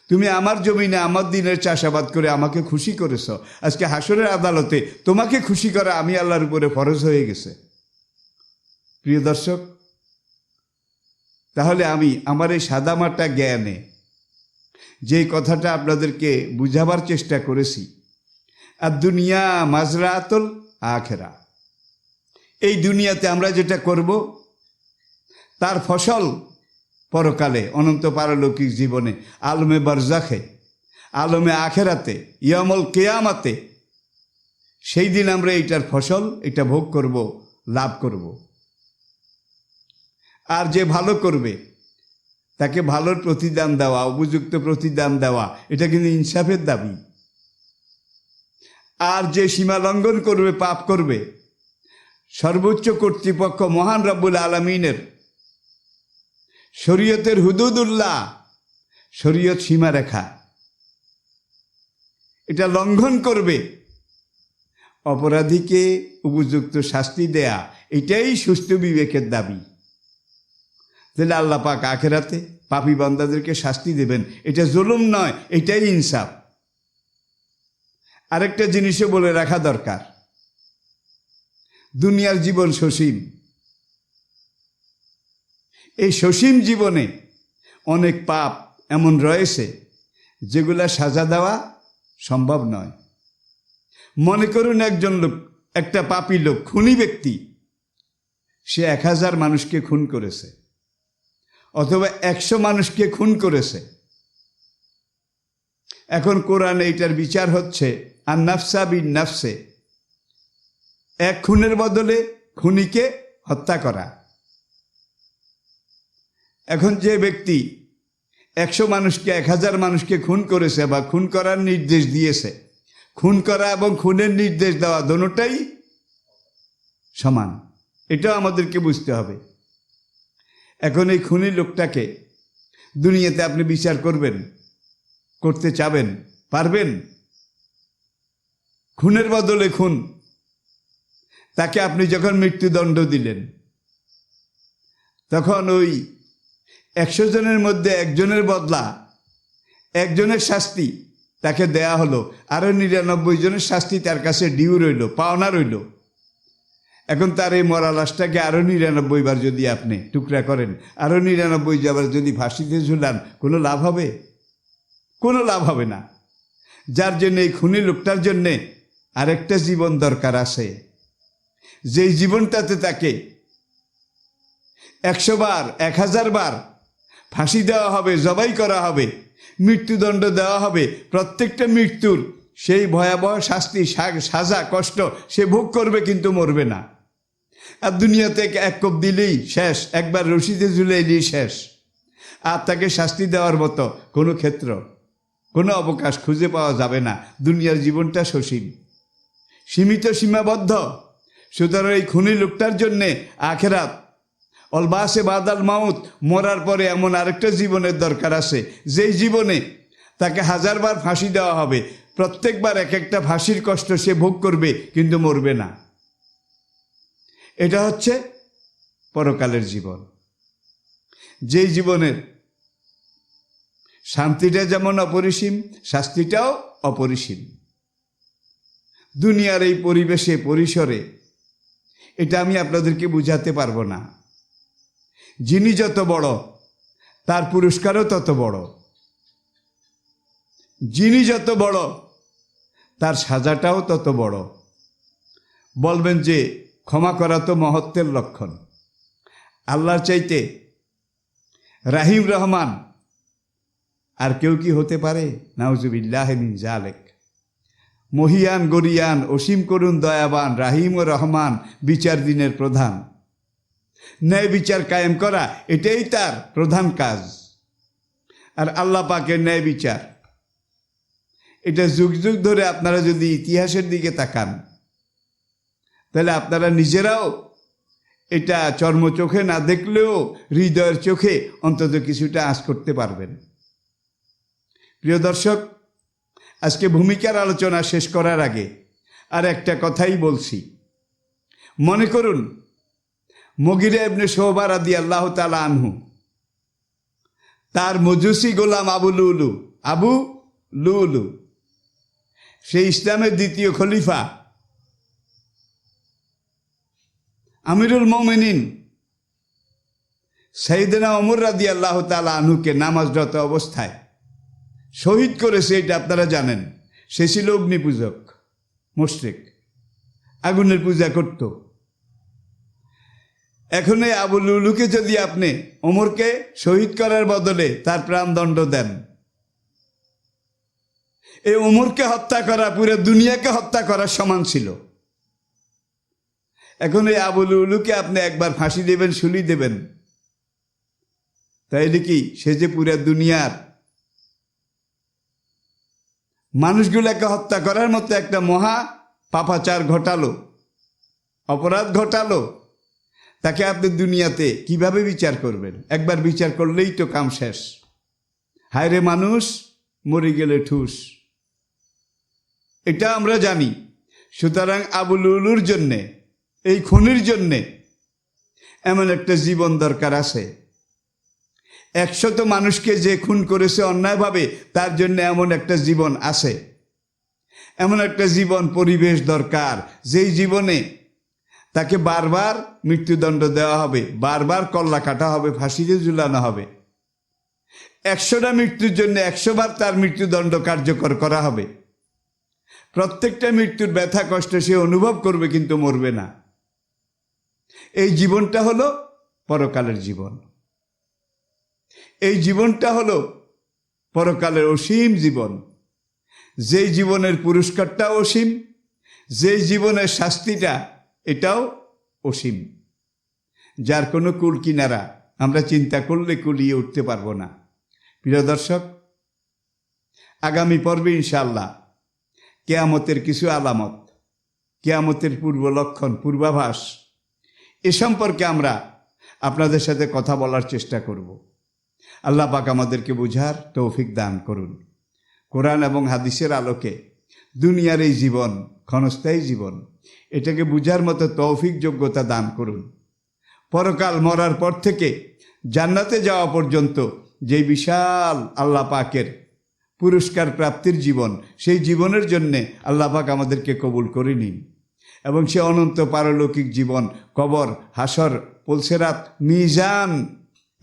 তুমি আমার জমিনে আমার দিনের চাষাবাদ করে আমাকে খুশি করেছ। আজকে হাসরের আদালতে তোমাকে খুশি করা আমি আল্লাহর উপরে ফরজ হয়ে গেছে। প্রিয় দর্শক, তাহলে আমি আমার এই সাদামাটা জ্ঞানে যেই কথাটা আপনাদেরকে বুঝাবার চেষ্টা করেছি, আর দুনিয়া মাজরাতুল আখেরা, এই দুনিয়াতে আমরা যেটা করব তার ফসল পরকালে অনন্ত পারলৌকিক জীবনে, আলমে বারজাখে, আলমে আখেরাতে, ইয়ামল কেয়ামাতে, সেই দিন আমরা এইটার ফসল এটা ভোগ করব, লাভ করব। আর যে ভালো করবে তাকে ভালোর প্রতিদান দেওয়া, উপযুক্ত প্রতিদান দেওয়া, এটা কিন্তু ইনসাফের দাবি। আর যে সীমা লঙ্ঘন করবে, পাপ করবে, সর্বোচ্চ কর্তৃপক্ষ মহান রব্বুল আলামিনের শরীয়তের হুদুদুল্লাহ, শরীয়ত সীমারেখা, এটা লঙ্ঘন করবে, অপরাধীকে উপযুক্ত শাস্তি দেয়া, এটাই সুস্থ বিবেকের দাবি। তাহলে আল্লাহ পাক আখেরাতে পাপী বান্দাদেরকে শাস্তি দেবেন, এটা জুলুম নয়, এটাই ইনসাফ। আরেকটা জিনিসও বলে রাখা দরকার, দুনিয়ার জীবন সসীম। এই সসীম জীবনে অনেক পাপ এমন রয়েছে যেগুলা সাজা দেওয়া সম্ভব নয়। মনে করুন একজন লোক, একটা পাপী লোক, খুনি ব্যক্তি, সে 1000 মানুষকে খুন করেছে অথবা 100 মানুষকে খুন করেছে। এখন কোরআন এইটার বিচার হচ্ছে আর নাফসা বিন নাফসে, এক খুনের বদলে খুনিকে হত্যা করা। এখন যে ব্যক্তি 100 মানুষকে, 1000 মানুষকে খুন করেছে বা খুন করার নির্দেশ দিয়েছে, খুন করা এবং খুনের নির্দেশ দেওয়া দোনোটাই সমান, এটাও আমাদেরকে বুঝতে হবে। এখন এই খুনি লোকটাকে দুনিয়াতে আপনি বিচার করবেন, করতে চাবেন, পারবেন? খুনের বদলে খুন, তাকে আপনি যখন মৃত্যুদণ্ড দিলেন, তখন ওই 100 জনের মধ্যে একজনের বদলা, একজনের শাস্তি তাকে দেয়া হলো, আরও 99 জনের শাস্তি তার কাছে ডিউ রইল, পাওনা রইল। এখন তার এই মরা লাশটাকে আরও 99 বার যদি আপনি টুকরা করেন, আরও 99 বার যদি ফাঁসিতে ঝুলান, কোনো লাভ হবে? কোনো লাভ হবে না। যার জন্য এই খুনি লোকটার জন্যে আরেকটা জীবন দরকার আছে, যেই জীবনটাতে তাকে 100 বার, 1000 বার ফাঁসি দেওয়া হবে, জবাই করা হবে, মৃত্যুদণ্ড দেওয়া হবে। প্রত্যেকটা মৃত্যুর সেই ভয়াবহ শাস্তি, সাজা, কষ্ট সে ভোগ করবে, কিন্তু মরবে না। আর দুনিয়াতে এক কোপ দিলেই শেষ, একবার রশিদে ঝুলাইলেই শেষ। আর তাকে শাস্তি দেওয়ার মতো কোনো ক্ষেত্র, কোনো অবকাশ খুঁজে পাওয়া যাবে না। দুনিয়ার জীবনটা সসীম, সীমিত, সীমাবদ্ধ। সুতরাং এই খুনি লোকটার জন্যে আখেরাত অলবাসে বাদাল মাউত, মরার পরে এমন আরেকটা জীবনের দরকার আছে যেই জীবনে তাকে 1000 বার ফাঁসি দেওয়া হবে, প্রত্যেকবার এক একটা ফাঁসির কষ্ট সে ভোগ করবে কিন্তু মরবে না। এটা হচ্ছে পরকালের জীবন, যেই জীবনের শান্তিটা যেমন অপরিসীম, শাস্তিটাও অপরিসীম। দুনিয়ার এই পরিবেশে পরিসরে এটা আমি আপনাদেরকে বুঝাতে পারবো না। যিনি যত বড় তার পুরস্কারও তত বড়, যিনি যত বড় তার সাজাটাও তত বড়। বলবেন যে ক্ষমা করা তো মহত্বের লক্ষণ। আল্লাহর চাইতে রাহিম রহমান আর কেউ কি হতে পারে? নাউজুবিল্লাহ মিন যালিক। মহিয়ান গরিয়ান, অসীম করুণ দয়াবান, রাহিম ও রহমান, বিচার দিনের প্রধান। ন্যায় বিচার কায়েম করা এটাই তার প্রধান কাজ। আর আল্লাহ পাকের ন্যায় বিচার এটা যুগ যুগ ধরে আপনারা যদি ইতিহাসের দিকে তাকান তাহলে আপনারা নিজেরাও এটা চর্মচোখে না দেখলেও হৃদয়ের চোখে অন্তত কিছুটা আঁচ করতে পারবেন। প্রিয় দর্শক, আজকে ভূমিকার আলোচনা শেষ করার আগে আর একটা কথাই বলছি। মনে করুন মুগিরা ইবনে শুবা রাদিয়াল্লাহু তাআলা আনহু তার মজুসি গোলাম আবু লুলু সেই ইসলামের দ্বিতীয় খলিফা আমিরুল মুমিনিন সাইয়েদনা ওমর রাদিয়াল্লাহু তাআলা আনহুকে নামাজরত অবস্থায় শহীদ করেছে, এটা আপনারা জানেন। সে ছিল অগ্নি পূজক, মুশরিক, আগুনের পূজা করত। এখন এই আবু লুলুকে যদি আপনি ওমরকে শহীদ করার বদলে তার প্রাণদণ্ড দেন, এই ওমরকে হত্যা করা পুরো দুনিয়াকে হত্যা করার সমান ছিল। এখন এই আবু লুলুকে আপনি একবার ফাঁসি দেবেন, শুলি দেবেন, তাইলে কি সে যে পুরো দুনিয়ার মানুষগুলোকে হত্যা করার মতো একটা মহা পাপাচার ঘটালো, অপরাধ ঘটালো, তাকে আপনি দুনিয়াতে কিভাবে বিচার করবেন? একবার বিচার করলেই তো কাম শেষ। হায়রে মানুষ, মরে গেলে ঠুস, এটা আমরা জানি। সুতরাং আবু লুলুর জন্যে, এই খুনির জন্যে এমন একটা জীবন দরকার আছে। 100 মানুষকে যে খুন করেছে অন্যায়ভাবে, তার জন্য এমন একটা জীবন আছে, এমন একটা জীবন পরিবেশ দরকার, যেই জীবনে তাকে বারবার মৃত্যুদণ্ড দেওয়া হবে, বারবার কল্লা কাটা হবে, ফাঁসিতে ঝুলানো হবে। 100টা মৃত্যুর জন্য 100 বার তার মৃত্যুদণ্ড কার্যকর করা হবে। প্রত্যেকটা মৃত্যুর ব্যথা কষ্ট সে অনুভব করবে কিন্তু মরবে না। এই জীবনটা হলো পরকালের জীবন। এই জীবনটা হলো পরকালের অসীম জীবন, যেই জীবনের পুরস্কারটা অসীম, যেই জীবনের শাস্তিটা এটাও অসীম, যার কোনো কুল কিনারা আমরা চিন্তা করলে কুলিয়ে উঠতে পারবো না। প্রিয় দর্শক, আগামী পর্বে ইনশাআল্লাহ কিয়ামতের কিছু আলামত, কিয়ামতের পূর্ব লক্ষণ, পূর্বাভাস, এ সম্পর্কে আমরা আপনাদের সাথে কথা বলার চেষ্টা করব। আল্লাহ পাক আমাদেরকে বুঝার তৌফিক দান করুন। কোরআন এবং হাদিসের আলোকে দুনিয়ার এই জীবন ক্ষণস্থায়ী জীবন, এটাকে বুঝার মতো তৌফিক যোগ্যতা দান করুন। পরকাল, মরার পর থেকে জান্নাতে যাওয়া পর্যন্ত যে বিশাল আল্লাহ পাকের পুরস্কার প্রাপ্তির জীবন, সেই জীবনের জন্যে আল্লাহ পাক আমাদেরকে কবুল করে নিন। এবং সে অনন্ত পারলৌকিক জীবন, কবর, হাসর, পুলসেরাত, মিজান,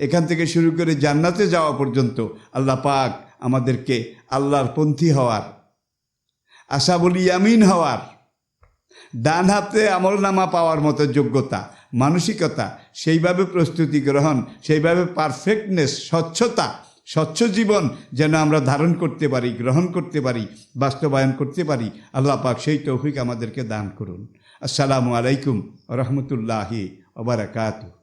এখান থেকে শুরু করে জান্নাতে যাওয়া পর্যন্ত আল্লাহ পাক আমাদেরকে আল্লাহর পন্থী হওয়ার, আসাবুল ইয়ামিন হওয়ার, ডান হাতে আমলনামা পাওয়ার মতো যোগ্যতা, মানসিকতা, সেইভাবে প্রস্তুতি গ্রহণ, সেইভাবে পারফেক্টনেস, স্বচ্ছতা, স্বচ্ছ জীবন যেন আমরা ধারণ করতে পারি, গ্রহণ করতে পারি, বাস্তবায়ন করতে পারি। আল্লাহ পাক সেই তৌফিক আমাদেরকে দান করুন। আসসালামু আলাইকুম ওয়া রাহমাতুল্লাহি ওয়া বারাকাতুহু।